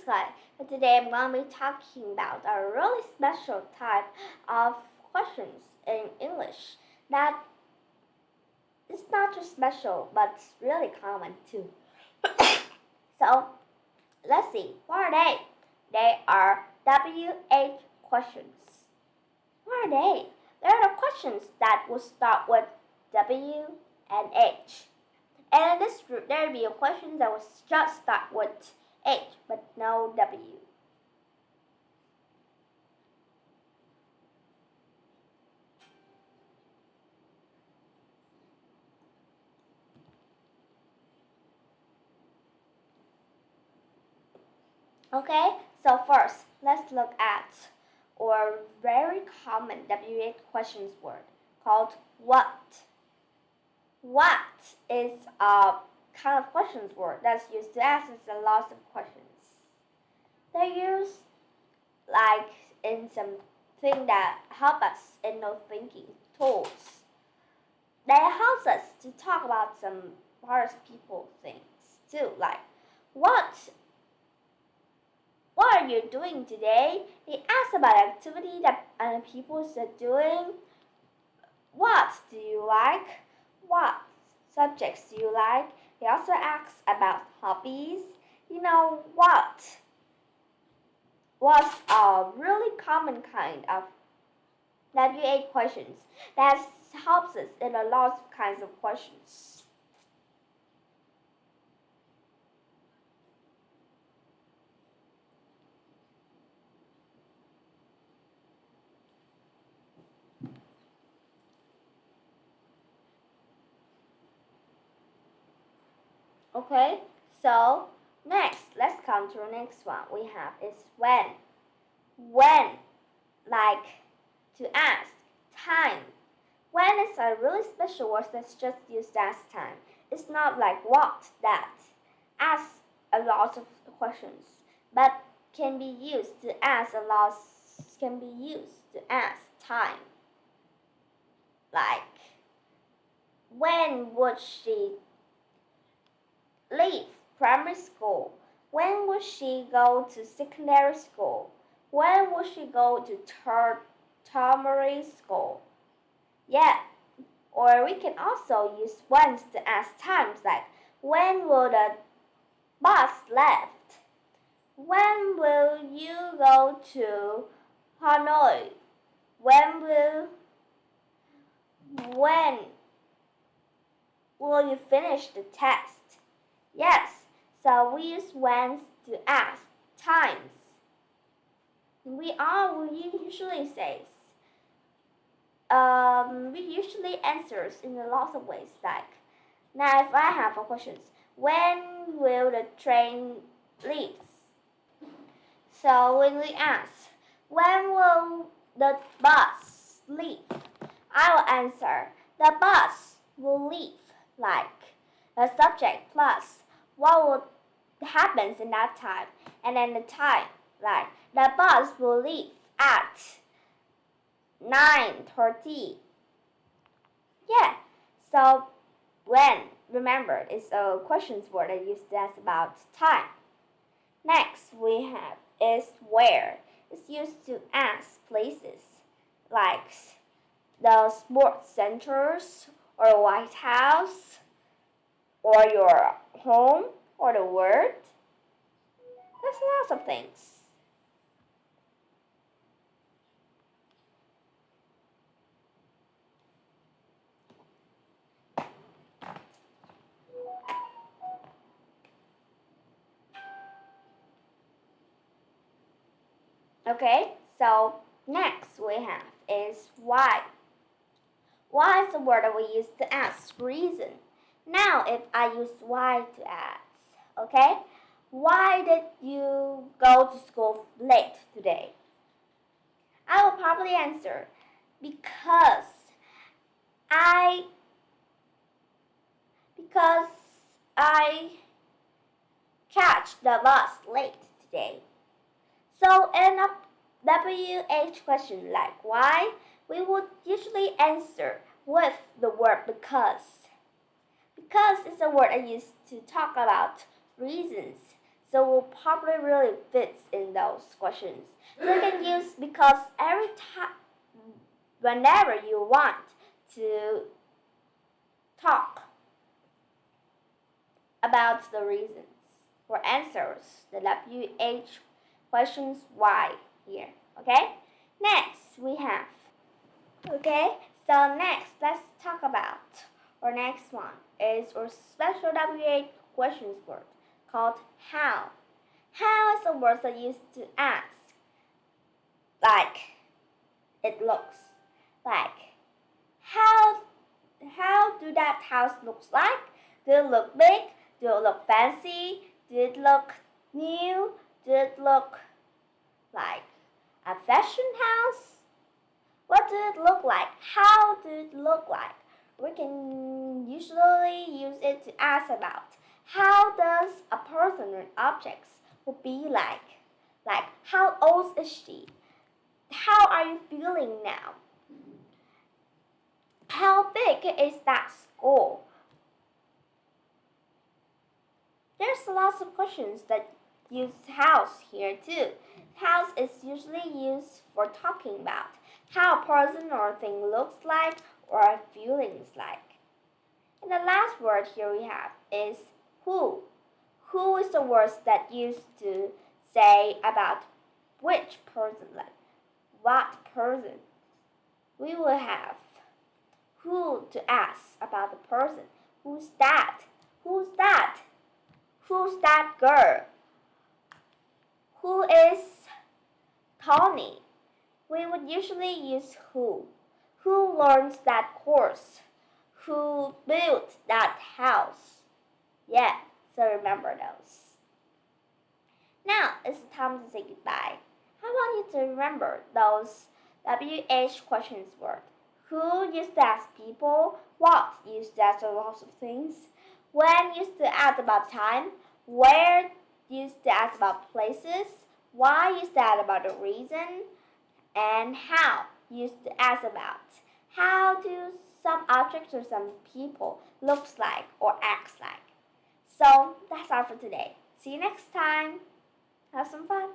Sky, and today I'm going to be talking about a really special type of questions in English that is not just special but really common too. So let's see, what are they? They are WH questions. What are they? They are the questions that will start with W and H. And in this group, there will be a question that will just start with H, but no W. Okay, so first, let's look at our very common WH questions word called what. What is a kind of questions word that's used to answer a lot of questions. They're used like in something that help us in no thinking tools. They helps us to talk about some hard people things too, like what are you doing today? They ask about activity that other people are doing. What do you like? What subjects do you like? They also ask about hobbies. You know what? What's a really common kind of WH questions that helps us in a lot of kinds of questions. Okay, so next, let's come to the next one we have is when. When, like to ask, time. When is a really special word that's just used as time. It's not like what that asks a lot of questions, but can be used to ask time. Like when would she leave primary school? When would she go to secondary school? When would she go to tertiary school? Yeah, or we can also use when to ask times like when will the bus left? When will you go to Hanoi? When will you finish the test? Yes, so we use when to ask times. We usually say we usually answers in a lot of ways like now if I have a questions, when will the train leave? So when we ask when will the bus leave, I will answer the bus will leave, like the subject plus what will happens in that time, and then the time, like the bus will leave at 9:30. Yeah, so when, remember, is a questions word that used to ask about time. Next we have is where. It's used to ask places like the sports centers or White House or your home or the world. There's lots of things. Okay, so next we have is why. Why is the word that we use to ask reason. Now if I use why to ask, okay? Why did you go to school late today? I will probably answer because I because I catch the bus late today. So in a WH question like why, we would usually answer with the word because. Because is a word I use to talk about reasons. So vocabulary really fits in those questions. So you can use because every time, whenever you want to talk about the reasons or answers, the WH questions why here. Okay? Next we have. Okay, so next let's talk about our next one is our special WH questions word called how. How is a word that used to ask like it looks. Like how do that house looks like? Do it look big? Do it look fancy? Do it look new? Do it look like a fashion house? What did it look like? How did it look like? We can usually use it to ask about how does a person or objects will be like? Like how old is she? How are you feeling now? How big is that school? There's lots of questions that use house here too. House is usually used for talking about how a person or thing looks like or feelings like. And the last word here we have is who. Who is the word that used to say about which person, like what person. We will have who to ask about the person. Who's that? Who's that? Who's that girl? Who is Tony? We would usually use who. Who learns that course? Who built that house? Yeah, so remember those. Now it's time to say goodbye. I want you to remember those WH questions word. Who used to ask people? What used to ask lots of things? When used to ask about time? Where used to ask about places? Why used to ask about the reason? And how used to ask about how do some objects or some people looks like or acts like. So that's all for today. See you next time. Have some fun.